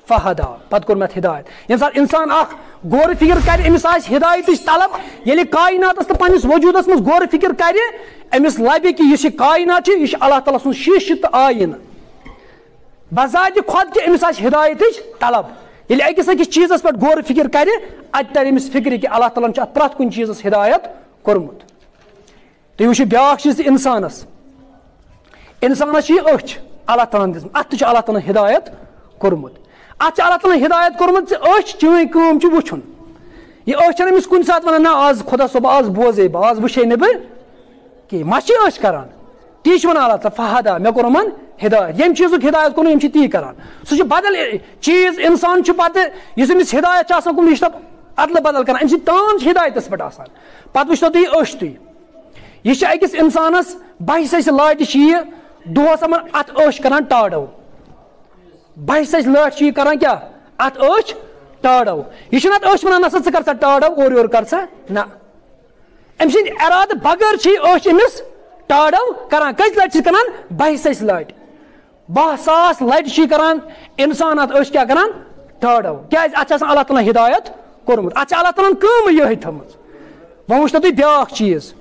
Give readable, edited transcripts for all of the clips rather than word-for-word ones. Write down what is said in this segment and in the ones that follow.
فہدا پتہ کوٚر مےٚ ہدایت ییٚمہِ ساتہٕ اِنسان اکھ غور فکر کرِ أمِس آسہِ ہدایتٕچ طلب ییٚلہِ کایناتس تہٕ پننِس وجوٗدس منٛز غور فکر کرِ أمِس لبہِ کہِ یُس یہِ کاینات چھُ یہِ چھُ اللہ تعالیٰ سُنٛد شیٖشہٕ تہٕ آیٖنہٕ بذاتہِ خۄد کہِ أمِس آسہِ ہدایتٕچ طلب ییٚلہِ أکِس چیٖزس پٮ۪ٹھ غور فکر کرِ اَتہِ ترِ أمِس فکرِ کہِ اللہ تعالیٰ ہن چھُ اتھ پرٛٮ۪تھ کُنہِ چیٖزس ہدایت کوٚرمُت تُہۍ وٕچھِو بیاکھ چیٖز تہِ اِنسانس چھِ یہِ أچھ اللہ تعالیٰ ہن دِژمٕژ اتھ تہِ چھُ اللہ تعالیٰ ہن ہدایت کوٚرمُت اتھ چھُ اللہ تعالیٰ ہن ہدایت کوٚرمُت زِ أچھ چٲنۍ کٲم چھِ وٕچھُن یہِ أچھ چھنہٕ أمِس کُنہِ ساتہٕ ونان نہ آز خۄدا صٲب آز بوزے بہٕ آز وٕچھے نہٕ بہٕ کینٛہہ ما چھِ أچھ کران تی چھُ ونان اللہ تعالیٰ فہدا مےٚ کوٚر یِمن ہدایت ییٚمہِ چیٖزُک ہدایت کوٚرمُت یِم چھِ تی کران سُہ چھُ بدل چیٖز اِنسان چھُ پتہٕ یُس أمِس ہدایت چھُ آسان کوٚرمُت یہِ چھُ تتھ ادلہٕ بدل کران أمۍ سٕنٛدۍ تان چھِ ہدایتس پٮ۪ٹھ آسان پتہٕ وٕچھتو تُہۍ یہِ أچھ تُہۍ یہِ چھِ أکِس اِنسانس بہہِ سَسہِ لاتہِ چھِ یہِ دۄہس یِمن اتھ أچھ کران ٹاڈو بہہِ سَسہِ لٲٹھۍ چھِ یہِ کران کیاہ اتھ أچھ ٹاڈو یہِ چھُنہٕ اتھ أچھ ونان نسا ژٕ کر سا ٹاڈو اورٕ یورٕ کر سا نہ أمۍ سٕنٛدِ ارادٕ بغٲر چھِ یہِ أچھ أمِس ٹاڈو کران کٔژِ لٹہِ چھِ کران بہہِ سَسہِ لٹہِ 10,000 لٹہِ چھِ یہِ کران اِنسان اتھ أچھ کیاہ کران ٹاڈو کیازِ اتھ چھِ آسان اللہ تعالیٰ ہدایت کوٚرمُت اتھ چھِ اللہ تعالیٰ ہن کٲمٕے یِہے تھٲمٕژ وۄنۍ وٕچھتو تُہۍ بیاکھ چیٖز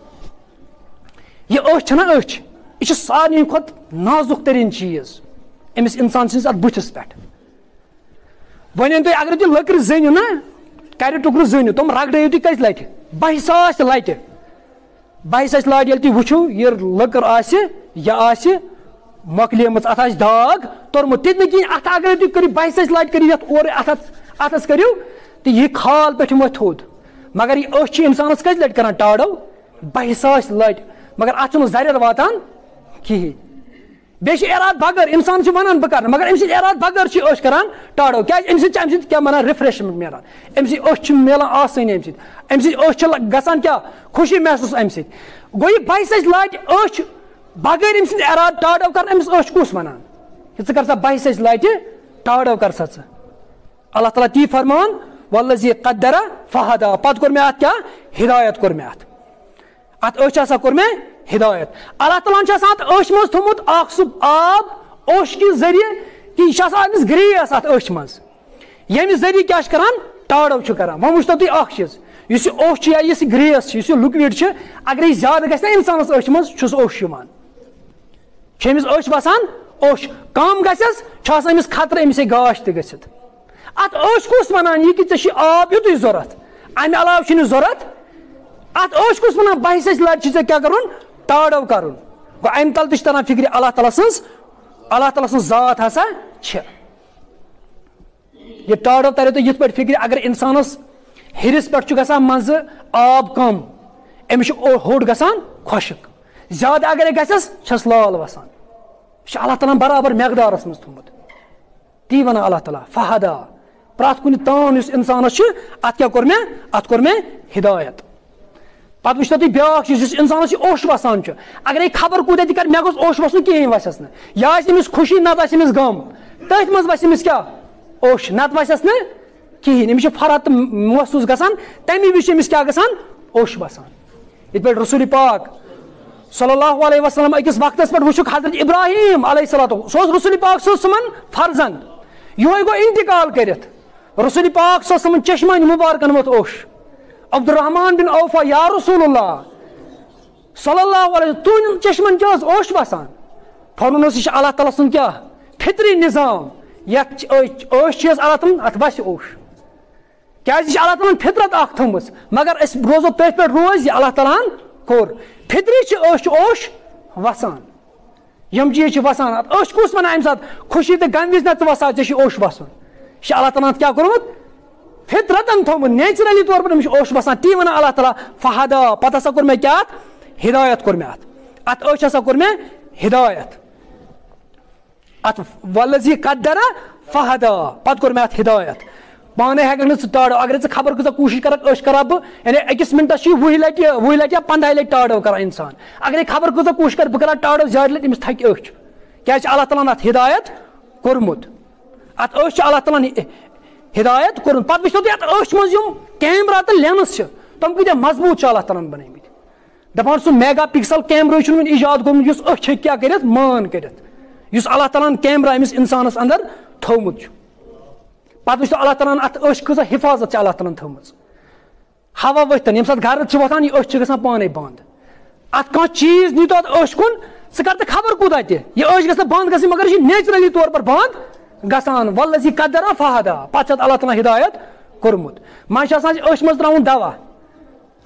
یہِ أچھ چھنہ أچھ یہِ چھِ سارنٕے کھۄتہٕ نازُک تریٖن چیٖز أمِس اِنسان سٕنٛدِس اتھ بٕتھِس پٮ۪ٹھ وۄنۍ أنۍ تُہۍ اگر تُہۍ لٔکرِ زٔنِو نا کرِ ٹُکرٕ زٔنِو تِم رگڑٲیِو تُہۍ کٔژِ لٹہِ 10,000 لٹہِ 10,000 لٹہِ ییٚلہِ تُہۍ وٕچھِو یہِ لٔکٕر آسہِ یہِ آسہِ مۄکلیمٕژ اتھ آسہِ داغ توٚرمُت تِتہِ نہٕ کِہیٖنۍ اتھ اگرے تُہۍ کٔرِو 10,000 لٹہِ کٔرِو یتھ اورٕ اتھس کٔرِو تہٕ یہِ کھال پٮ۪ٹھ یِمو تھوٚد مگر یہِ أچھ چھِ اِنسانس کٔژِ لٹہِ کران ٹاڈو 10,000 لٹہِ مگر اتھ چھُنہٕ زرٮ۪ر واتان کِہیٖنۍ بیٚیہِ چھِ ارادٕ بغٲر اِنسان چھُ ونان بہٕ کرٕ مگر أمۍ سٕنٛدِ ارادٕ بغٲر چھِ أچھ کران ٹاڈو کیازِ أمۍ سۭتۍ چھِ اَمہِ سۭتۍ کیاہ ونان رِفریشمنٹ میلان أمۍ سٕنٛدِ أچھ چھِ میلان آسٲنی اَمہِ سۭتۍ أچھ چھِ گژھان کیاہ خوشی محسوٗس اَمہِ سۭتۍ گوٚو یہِ 10,000 لٹہِ أچھ بغٲر أمۍ سٕنٛدِ ارادٕ ٹاڈو کران أمِس أچھ کُس ونان کہِ ژٕ کر سا 10,000 لٹہِ ٹاڈو کر سا ژٕ اللہ تعالیٰ تی فرمان والذی قدر فہدا پتہٕ کوٚر مےٚ اتھ کیاہ ہدایت کوٚر مےٚ اتھ أچھ ہسا کوٚر مےٚ ہدایت اللہ تعالیٰ ہن چھُ آسان اتھ أچھ منٛز تھوٚمُت اکھ سُہ آب اوٚش کہِ ذٔریعہٕ کہِ یہِ چھُ آسان أمِس گریس اتھ أچھ منٛز ییٚمہِ ذٔریعہٕ کیاہ چھُ کران ٹاڈو چھُ کران وۄنۍ وٕچھتو تُہۍ اکھ چیٖز یُس یہِ اوٚش چھُ یا یُس یہِ گریس چھُ یُس یہِ لِکوِڈ چھُ اگرے زیادٕ گژھِ نا اِنسانس أچھ منٛز چھُ سُہ اوٚش یِوان چھُ أمِس أچھ وسان اوٚش کم گژھٮ۪س چھُ آسان أمِس خطرٕ أمِس ہیٚکہِ گاش تہِ گٔژھِتھ اتھ أچھ کُس ونان یہِ کہِ ژےٚ چھُے آب یُتُے ضوٚرتھ امہِ علاوٕ چھُنہٕ ضوٚرتھ اتھ أچھ کُس ونان 10,000 لٹہِ چھُ ژےٚ کیاہ کرُن ٹاڈو کرُن گوٚو امہِ تل تہِ چھِ تران فکرِ اللہ تعالیٰ سٕنٛز ذات ہسا چھِ یہِ ٹاڈو تریو تۄہہِ یِتھ پٲٹھۍ فکرِ اگر اِنسانس ہیرِس پٮ۪ٹھ چھُ گژھان منٛزٕ آب کم أمِس چھُ ہوٚڑ گژھان خۄشک زیادٕ اگرے گژھٮ۪س چھس لال وسان یہِ چھُ اللہ تعالیٰ ہن برابر مٮ۪قدارس منٛز تھوٚمُت تی ونان اللہ تعالیٰ فہدا پرٛٮ۪تھ کُنہِ تان یُس اِنسانس چھُ اتھ کیاہ کوٚر مےٚ اتھ کوٚر مےٚ ہدایت پتہٕ وٕچھتو تُہۍ بیاکھ چیٖز یُس اِنسانس یہِ اوٚش وسان چھُ اگرے خبر کوٗتاہ تہِ کرِ مےٚ گوٚژھ اوٚش وسُن کِہیٖنۍ وسٮ۪س نہٕ یا آسہِ أمِس خوشی نتہٕ آسہِ أمِس غم تٔتھۍ منٛز وسہِ أمِس کیاہ اوٚش نتہٕ وسٮ۪س نہٕ کِہیٖنۍ أمِس چھِ فرق تہٕ محسوٗس گژھان تمی وِزِ چھِ أمِس کیاہ گژھان اوٚش وسان یِتھ پٲٹھۍ رسوٗلِ پاک صلی اللہ علیہ وسلم أکِس وقتس پٮ۪ٹھ وٕچھُکھ حضرت ابراہیم علیہ الصلوۃ سُہ اوس رسوٗلِ پاک صلی اللہ علیہ وسلم فرزند یِہوے گوٚو انتقال کٔرِتھ رسوٗلِ پاک صلی اللہ علیہ وسلم چشمانہِ مُبارکن ووت اوٚش عبدالرحمان بن اوفا یا رسول اللہ صلی اللہ علیہ وسلم تُہنٛدٮ۪ن چشمن کیٛاہ اوس اوٚش وسان فرمون اوس یہِ چھُ اللہ تعالیٰ سُنٛد کیاہ فطری نظام یتھ أچھ چھِ اللہ تعالیٰ اتھ وسہِ اوٚش کیازِ یہِ چھِ اللہ تعالیٰ ہن فطرت اکھ تھٲومٕژ مگر أسۍ روزو تٔتھۍ پٮ۪ٹھ روزِ یہِ اللہ تعالیٰ ہن کوٚر فطری چھِ اوٚش وسان یِم چیٖز چھِ وسان اتھ أچھ کُس ونان امہِ ساتہٕ خوشی تہٕ غمہِ وِزِ نہ ژٕ وسان ژےٚ چھُے اوٚش وسُن یہِ چھُ اللہ تعالیٰ ہن کیاہ کوٚرمُت فطرتن تھوٚمُت نیچرلی طور پر أمِس چھُ اوٚش وسان تی ونان اللہ تعالیٰ فہدا پتہٕ ہسا کوٚر مےٚ کیاہ اتھ ہدایت کوٚر مےٚ اتھ أچھ ہسا کوٚر مےٚ ہدایت اتھ والذی قدر فہدا پتہٕ کوٚر مےٚ اتھ ہدایت پانے ہیٚککھ نہٕ ژٕ ٹاڈو اگرے ژٕ خبر کۭژاہ کوٗشش کرکھ أچھ کرہا بہٕ یعنی أکِس مِنٹس چھِ 20 لٹہِ یا 15 لٹہِ ٹاڈو کران اِنسان اگرے خبر کۭژاہ کوٗشش کرٕ بہٕ کرٕ ٹاڈو زیادٕ لٹہِ أمِس تھکہِ أچھ کیازِ چھُ اللہ تعالیٰ ہن اتھ ہدایت کوٚرمُت اتھ أچھ چھُ اللہ تعالیٰ ہن ہدایت کوٚرمُت پتہٕ وٕچھتو تُہۍ اتھ أچھ منٛز یِم کیمرا تہٕ لینس چھِ تِم کۭتیاہ مضبوٗط چھِ اللہ تعالیٰ ہن بنٲومٕتۍ دپان سُہ میگا پکسل کیمرا چھُنہٕ وُنہِ ایجاد گوٚمُت یُس أچھ ہیٚکہِ کیاہ کٔرِتھ مان کٔرِتھ یُس اللہ تعالیٰ ہن کیمرا أمِس اِنسانس اندر تھوٚومُت چھُ پتہٕ وٕچھتو اللہ تعالیٰ ہن اتھ أچھ کۭژاہ حِفاظت چھِ اللہ تعالیٰ ہن تھٲومٕژ ہوا ؤتھتن ییٚمہِ ساتہٕ گرد چھِ وۄتھان یہِ أچھ چھِ گژھان پانے بنٛد اتھ کانٛہہ چیٖز نیٖتو اتھ أچھ کُن ژٕ کر تہٕ خبر کوٗتاہ تہِ یہِ أچھ گژھِ نہٕ بنٛد گژھٕنۍ مگر یہِ چھِ نیچرلی طور پر بنٛد گژھان والذی قدر فہدا پتہٕ چھِ اتھ اللہ تعالیٰ ہدایت کوٚرمُت منٛزٕ چھِ آسان أچھ منٛز ترٛاوُن دوا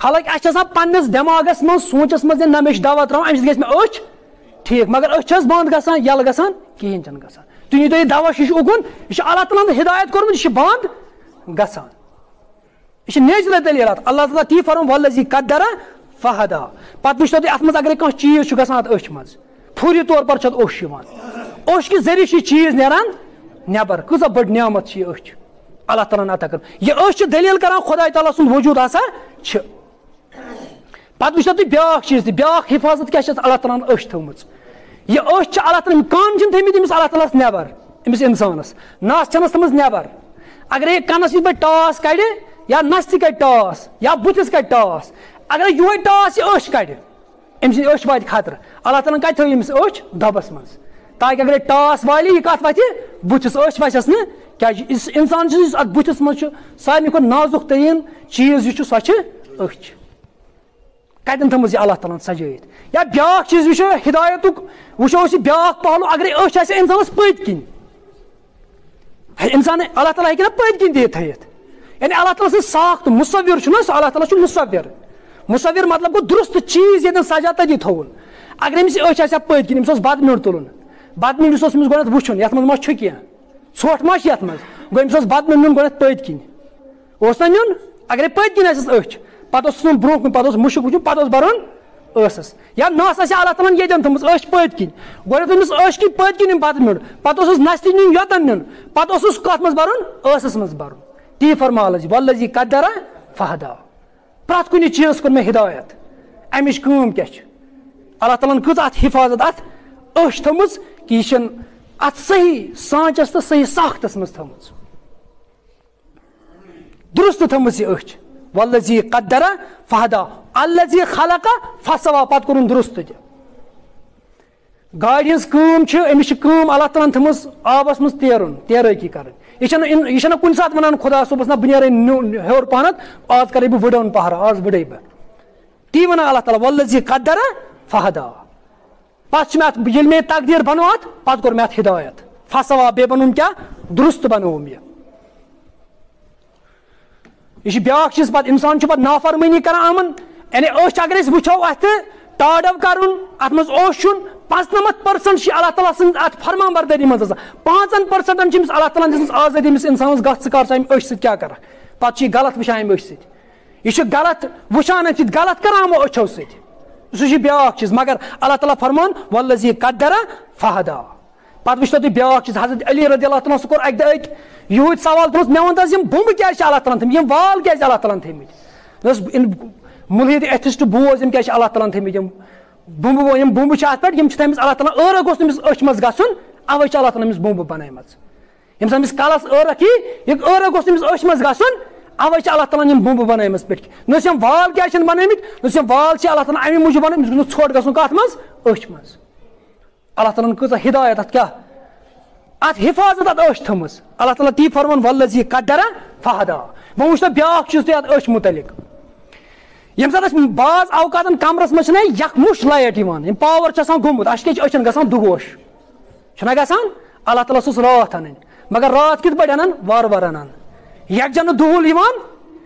حالانکہِ اَسہِ چھِ آسان پننِس دٮ۪ماغس منٛز سونٛچس منٛز نہ مےٚ چھُ دوا ترٛاوُن اَمہِ سۭتۍ گژھِ مےٚ أچھ ٹھیٖک مگر أچھ چھِ حظ بنٛد گژھان یَلہٕ گژھان کِہیٖنۍ چھنہٕ گژھان تُہۍ نیٖتو یہِ دوا شیٖشہٕ اُکُن یہِ چھُ اللہ تعالیٰ ہن ہدایت کوٚرمُت یہِ چھُ بنٛد گژھان یہ چھِ نیچرل دلیل اتھ اللہ تعالیٰ تی فرمون والذی قدر فہدا پتہٕ وٕچھتو تُہۍ اتھ منٛز اگرے کانٛہہ چیٖز چھُ گژھان اتھ أچھ منٛز فوری طور پر چھِ اتھ اوٚش یِوان اوٚش کہِ ذٔریعہٕ چھُ یہِ چیٖز نیران نٮ۪بر کۭژاہ بٔڑ نعمت چھِ یہِ أچھ اللہ تعالیٰ ہن عطا کٔرمٕژ یہِ أچھ چھِ دلیل کران خۄداے تعالیٰ سُنٛد وجوٗد ہسا چھِ پتہٕ وٕچھتو تُہۍ بیاکھ چیٖز تہِ بیاکھ حِفاظت کیاہ چھِ اتھ اللہ تعالیٰ ہن أچھ تھٲومٕژ یہِ أچھ چھِ اللہ تعالیٰ کان چھِنہٕ تھٲمٕتۍ أمِس اللہ تعالیٰ ہس نٮ۪بر أمِس انسانس نس چھنس تھٲمٕژ نٮ۪بر اگرے یہِ کنس یِتھ پٲٹھۍ ٹاس کڑِ یا نستہِ کڑِ ٹاس یا بٕتھِس کڑِ ٹاس اگرے یِہوے ٹاس یہِ أچھ کڑِ أمۍ سٕنٛدِ أچھ واتہِ خطرٕ اللہ تعالیٰ ہن کتہِ تھٲو أمِس أچھ دۄبس منٛز تاکہِ اگرے ٹاس والہِ یہِ کتھ وتھِ بٕتھِس أچھ وسٮ۪س نہٕ کیازِ یُس انسان چھُ یُس اتھ بٕتھِس منٛز چھُ سارنٕے کھۄتہٕ نازُک تریٖن چیٖز یُس چھُ سۄ چھِ أچھ کتٮ۪ن تھٲومٕژ یہِ اللہ تعالیٰ ہن سجٲیِتھ یا بیاکھ چیٖز وٕچھو ہدایتُک وٕچھو أسۍ یہِ بیاکھ پہلو اگرے أچھ آسہِ انسانس پٔتۍ کِنۍ انسان اللہ تعالیٰ ہیٚکہِ نہ پٔتۍ کِنۍ تہِ تھٲیِتھ یعنی اللہ تعالیٰ سٕنٛز ساخت مُصوِر چھُنہ سُہ اللہ تعالیٰ چھُ مُصوِر مطلب گوٚو درُست چیٖز ییٚتٮ۪ن سجا تٔتی تھووُن اگر أمِس یہِ أچھ آسہِ ہا پٔتۍ کِنۍ أمِس اوس بدمِنٛڈ تُلُن بدمِنٛڈ یُس اوس أمِس گۄڈنٮ۪تھ وٕچھُن یتھ منٛز ما چھُ کینٛہہ ژھۄٹھ ما چھِ یتھ منٛز گوٚو أمِس اوس بدمِنٛڈ نیُن گۄڈنٮ۪تھ پٔتۍ کِنۍ اوس نہ نیُن اگرے پٔتۍ کِنۍ آسٮ۪س أچھ پتہٕ اوس نیُن برونٛہہ کُن پتہٕ اوس مُشُک وٕچھُن پتہٕ اوس برُن ٲسس یا نس آسہِ اللہ تعالیٰ ہن ییٚتٮ۪ن تھٲومٕژ أچھ پٔتۍ کِنۍ گۄڈنٮ۪تھ أمِس أچھ کِنۍ پٔتۍ کِنۍ نیُن بدمِنٛڈ پتہٕ اوسُس نستہِ نیُن یوٚتن نیُن پتہٕ اوسُس کتھ منٛز برُن ٲسس منٛز برُن تی فرماو اللہ والذی قدر فہدا پرٛٮ۪تھ کُنہِ چیٖزس کوٚر مےٚ ہدایت امِچ کٲم کیاہ چھِ اللہ تعالیٰ ہن کۭژاہ اتھ حفاظت اتھ أچھ تھٲومٕژ کہِ یہِ چھنہٕ اتھ صحیح سانچس تہٕ صحیح ساختس منٛز تھٲومٕژ درست تھٲومٕژ یہِ أچھ والذی قدر فہدا الذی خلق فسوا پتہٕ کوٚرُن درست تہِ گاڑِ ہٕنٛز کٲم چھِ أمِس چھِ کٲم اللہ تعالیٰ ہن تھٲومٕژ آبس منٛز تیرُن تیرٲکی کرٕنۍ یہِ چھنہٕ کُنہِ ساتہٕ ونان خۄدا صٲبس نہ بہٕ نیرے ہیوٚر پہنتھ آز کرے بہٕ وٕڑٲن پہرا آز وٕڑے بہٕ تی ونان اللہ تعالیٰ والذی قدر فہدا پتہٕ چھُ مےٚ اتھ ییٚلہِ مےٚ تقدیٖر بنوو اتھ پتہٕ کوٚر مےٚ اتھ ہدایت فسوا بیٚیہِ بنووُم کیاہ درست بنووُم یہِ چھُ بیاکھ چیٖز پتہٕ انسان چھُ پتہٕ نافرمٲنی کران یِمن یعنی أچھ اگر أسۍ وٕچھو اتھِ ٹاڈو کرُن اتھ منٛز اوٚش چھُن 95% چھِ اللہ تعالیٰ سٕنٛز اتھ فرمان بردٲری منٛز آسان 5% چھِ أمِس اللہ تعالیٰ ہن دِژمٕژ آزٲدی أمِس انسانس گژھ ژٕ کر ژٕ امہِ أچھ سۭتۍ کیاہ کرکھ پتہٕ چھُ یہِ غلط وٕچھان امہِ أچھ سۭتۍ یہِ چھُ غلط وٕچھان امہِ سۭتۍ غلط کران یِمو أچھو سۭتۍ سُہ چھُ بیاکھ چیٖز مگر اللہ تعالیٰ فرمان والذی قدر فہدا پتہٕ وٕچھتو تُہۍ بیاکھ چیٖز حضرت علی رضی اللہ تعالیٰ سُہ کوٚر اکہِ دۄہ أکۍ یِہُے سوال تھوٚمُت مےٚ وَن تہٕ حظ یِم بُمبہٕ کیازِ چھِ اللہ تعالیٰ ہن تھٲمٕتۍ یِم وال کیازِ اللہ تعالیٰ ہن تھٲمٕتۍ مُلحد ایتھسٹ بوز یِم کیازِ چھِ اللہ تعالیٰ ہن تھٲمٕتۍ یِم بُمبہٕ چھِ اتھ پٮ۪ٹھ یِم چھِ تھٲمٕژ اللہ تعالیٰ ٲرَکھ گوٚژھ نہٕ أمِس أچھ منٛز گژھُن اَوَے چھِ اللہ تعالیٰ أمِس بُمبہٕ بنٲیمٕژ ییٚمہِ ساتہٕ أمِس کلس ٲرَکھ یی یہِ ٲرَکھ گوٚژھ نہٕ أمِس أچھ منٛز گژھُن اَوَے چھِ اللہ تعالیٰ یِم بُمبہٕ بنٲیمٕژ پٮ۪ٹھۍ نہ ٲسۍ یِم وال کیازِ چھِنہٕ بنٲیمٕتۍ نہ ٲسۍ یِم وال چھِ اللہ تعالیٰ اَمہِ موٗجوٗب بنٲیمٕتۍ أمِس گوٚژھ نہٕ ژھۄٹھ گژھُن کتھ منٛز أچھ منٛز اللہ تعالیٰ ہن کۭژاہ ہدایت اتھ کیاہ اتھ حفاظت اتھ أچھ تھٲومٕژ اللہ تعالیٰ تی فرمان والذی قدر فہدا وۄنۍ وٕچھتو بیاکھ چیٖز تُہۍ اتھ أچھ مُتعلق ییٚمہِ ساتہٕ أسۍ بعض اوقاتن کمرس منٛز چھِنہ یکھ مُش لایٹ یِوان یِم پاور چھُ آسان گوٚمُت اَسہِ کیٛاہ چھِ أچھن گژھان دُگوش چھُنہ گژھان اللہ تعالیٰ اوس راتھ انٕنۍ مگر راتھ کِتھ پٲٹھۍ انان وارٕ وارٕ انان یکجاہ نہٕ دُہُل یِوان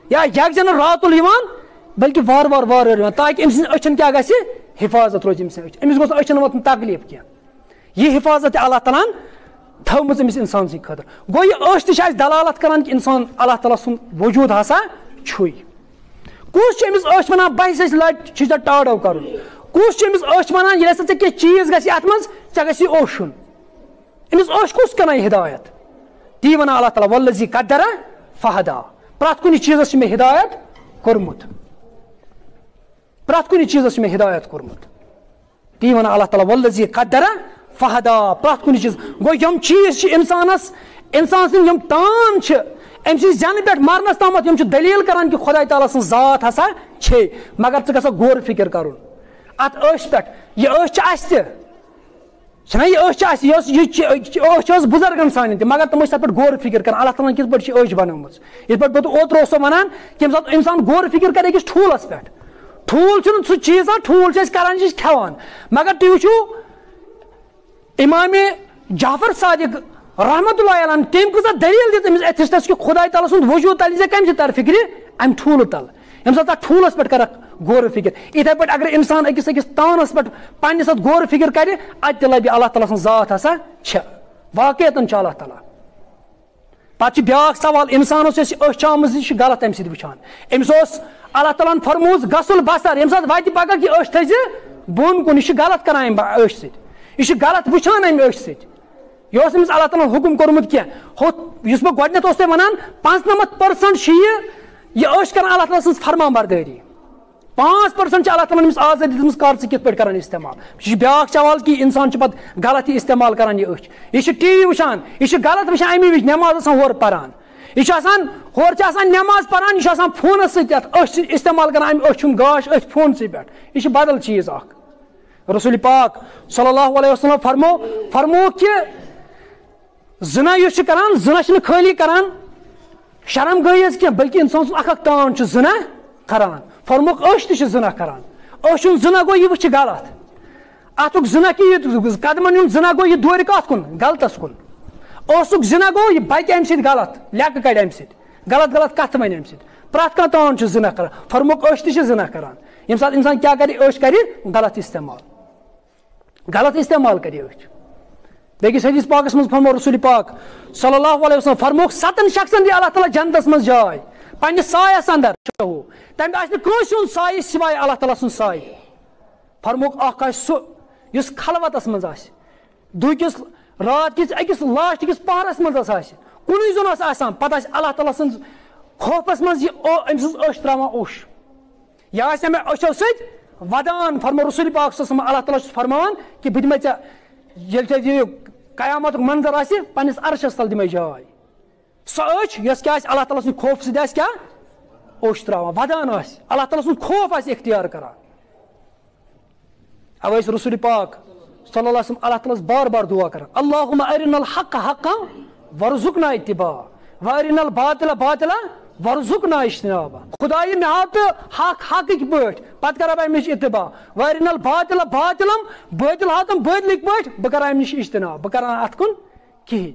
یا یکجاہ نہٕ راتُل یِوان بلکہِ وارٕ وارٕ وارٕ یِوان تاکہِ أمۍ سٕنٛدۍ أچھن کیاہ گژھِ حفاظت روزِ أمۍ سٕنٛدۍ أمِس گوٚژھ نہٕ أچھن واتُن تکلیٖف کینٛہہ یہِ حفاظت تہِ اللہ تعالیٰ ہن تھٲومٕژ أمِس انسان سٕنٛدِ خٲطرٕ گوٚو یہِ أچھ تہِ چھِ اَسہِ دلالت کران کہِ انسان اللہ تعالیٰ سُنٛد وجوٗد ہسا چھُے کُس چھُ أمِس أچھ وَنان بہہِ سٕنٛزِ لٹہِ چھُے ژےٚ ٹاڈو کرُن کُس چھُ أمِس أچھ وَنان ییٚلہِ ہسا ژےٚ کینٛہہ چیٖز گژھِ اتھ منٛز ژےٚ گژھِ یہِ اوٚشُن أمِس أچھ کُس کران یہِ ہدایت تی ونان اللہ تعالیٰ والذی قدر فہدا پرٛٮ۪تھ کُنہِ چیٖزس چھُ مےٚ ہدایت کوٚرمُت پرٛٮ۪تھ کُنہِ چیٖزس چھُ مےٚ ہدایت کوٚرمُت تی ونان اللہ تعالیٰ والذی قدر فہدا پرٛٮ۪تھ کُنہِ چیٖز گوٚو یِم چیٖز چھِ انسان سٕنٛدۍ یِم تام چھِ أمۍ سٕنٛزِ زینہٕ پٮ۪ٹھ مرنس تامتھ یِم چھِ دلیٖل کران کہِ خۄداے تعالیٰ سٕنٛز ذات ہسا چھے مگر ژٕ گژھکھ غور فِکر کرُن اتھ أچھ پٮ۪ٹھ یہِ أچھ چھِ اسہِ تہِ چھنا یہ بزرگن سان تہ مگر تم تر پہ غور فکر کر اللہ تعالیٰ کت پہ أچھ بنٲمٕژ یت پہ بہٕ اوترٕ اوسو ونان کہ ییٚمہِ ساتہٕ انسان غور فکر کرِ أکِس ٹھوٗلس پہ ٹھوٗل چھُنہٕ سُہ چیٖزا ٹھوٗل چھِ أسۍ کران چھِ أسۍ کھٮ۪وان مگر تُہۍ وٕچھِو امام جعفر صادق رحمت اللہ علیہ تٔمۍ کۭژاہ دلیٖل دِژ أمِس ایتھسٹس کہ خداے تعالیٰ سُنٛد وجوٗد تَلہِ ژےٚ کَمہِ سۭتۍ تر فکرِ امہِ ٹھوٗلہٕ تل ییٚمہِ ساتہٕ تتھ ٹھوٗلس پٮ۪ٹھ کرکھ غور فکر یِتھے پٲٹھۍ اگر انسان أکِس تانس پٮ۪ٹھ پننِس اتھ غور فکر کرِ اتہِ تہِ لبہِ اللہ تعالیٰ سٕنٛز ذات ہسا چھےٚ واقعیتن چھُ اللہ تعالیٰ پتہٕ چھُ بیاکھ سوال انسانس یۄس یہِ أچھ چھِ آمٕژ یہِ چھِ غلط امہِ سۭتۍ وٕچھان أمِس اوس اللہ تعالیٰ ہن فرمووُس گژھُل بسر ییٚمہِ ساتہٕ وتہِ پگہہ یہِ أچھ تھٲیزِ بۄن کُن یہِ چھُ غلط کران امہِ أچھ سۭتۍ یہِ چھُ غلط وٕچھان امہِ أچھ سۭتۍ یہِ اوس أمِس اللہ تعالیٰ ہن حُکُم کوٚرمُت کینٛہہ ہُتھ یُس بہٕ گۄڈٕنیتھ اوس تۄہہِ ونان 95% چھِ یہِ أچھ کران اللہ تعالیٰ سٕنٛز فرمان بردٲری 5% چھِ اللہ تعالیٰ ہن أمِس آزٲدی دِژمٕژ کر ژٕ کِتھ پٲٹھۍ کران استعمال یہِ چھُ بیاکھ سوال کہِ انسان چھُ پتہٕ غلط یہِ استعمال کران یہِ أچھ یہِ چھُ ٹی وی وٕچھان یہِ چھُ غلط وٕچھان امی وِزِ نٮ۪ماز آسان ہورٕ پران یہِ چھُ آسان ہورٕ چھِ آسان نٮ۪ماز پران یہِ چھُ آسان فونس سۭتۍ اتھ أچھ استعمال کران امہِ أچھ ہُنٛد گاش أتھۍ فونسٕے پٮ۪ٹھ یہِ چھُ بدل چیٖز اکھ رسول پاک صلی اللہ علیہ وسلم فرمو کہ زنا یُس چھُ کران زنا چھُنہٕ خٲلی کران شرم گٔے یٲژ کینٛہہ بلکہِ انسان سُنٛد اکھ تان چھُ زنا کران فرموک أچھ تہِ چھِ زنا کران أچھ ہُنٛد زنا گوٚو یہِ وٕچھِ غلط اتھُک زنا کہِ یہِ قدمن ہُنٛد زنا گوٚو یہِ دورِ کتھ کُن غلطس کُن اوسُک زنا گوٚو یہِ بچہِ امہِ سۭتۍ غلط لیٚکہٕ کڑِ امہِ سۭتۍ غلط غلط کتھٕ وَنہِ امہِ سۭتۍ پرٛٮ۪تھ کانٛہہ تان چھُ زنا کران فرموک أچھ تہِ چھِ زنا کران ییٚمہِ ساتہٕ انسان کیاہ کرِ أچھ کرِ غلط استعمال کرِ أچھ بیٚکِس حدیث پاکس منٛز فرمو رسول پاک صلی اللہ علیہ وسلم فرموک 7 شخصن دی اللہ تعالیٰ جنتس منٛز جاے پننِس سایس اندر تمہِ آسہِ نہٕ کٲنٛسہِ ہُنٛد سایہِ سوائے اللہ تعالیٰ سُنٛد سایہِ فرموک اکھ آسہِ سُہ یُس خلوتس منٛز آسہِ دُہکِس رات کِس أکِس لاسٹ کِس پہرس منٛز آسہِ کُنُے زوٚن اوس آسان پتہٕ آسہِ اللہ تعالیٰ سٕنٛز خوفس منٛز یہِ أمۍ سٕنٛز أچھ تراوان اوٚش یہِ آسہِ مےٚ أچھو سۭتۍ ودان فرمو رسول پاک صلی اللہ علیہ وسلم اللہ تعالیٰ چھُس فرماوان کہ بہٕ دِمے ژےٚ ییٚلہِ ژےٚ یہِ قیامتُک منظر آسہِ پننِس عرشس تل دِمے جاے سۄ أچھ یۄس کیاہ آسہِ اللہ تعالیٰ سٕنٛدِ خوف سۭتۍ آسہِ کیاہ اوٚش تراوان ودان آسہِ اللہ تعالیٰ سُنٛد خوف آسہِ اختیار کران اوے ٲسۍ رسول پاک صلی اللہ علیہ وسلم اللہ تعالیٰ بار بار دعا کران اللہم ارنا الحق حقا وارزقنا اتباعہ وارنا الباطل باطلا وارزقنا اجتنابہ خدائی مےٚ ہاو تہٕ حق حقٕکۍ پٲٹھۍ پتہٕ کرٕ بہٕ امہِ نِش اتباع وارنا الباطل باطلم بٲطل ہاو تِم بٲطلٕکۍ پٲٹھۍ بہٕ کرٕ امہِ نِش اجتناب بہٕ کرٕ نہٕ اتھ کُن کِہینۍ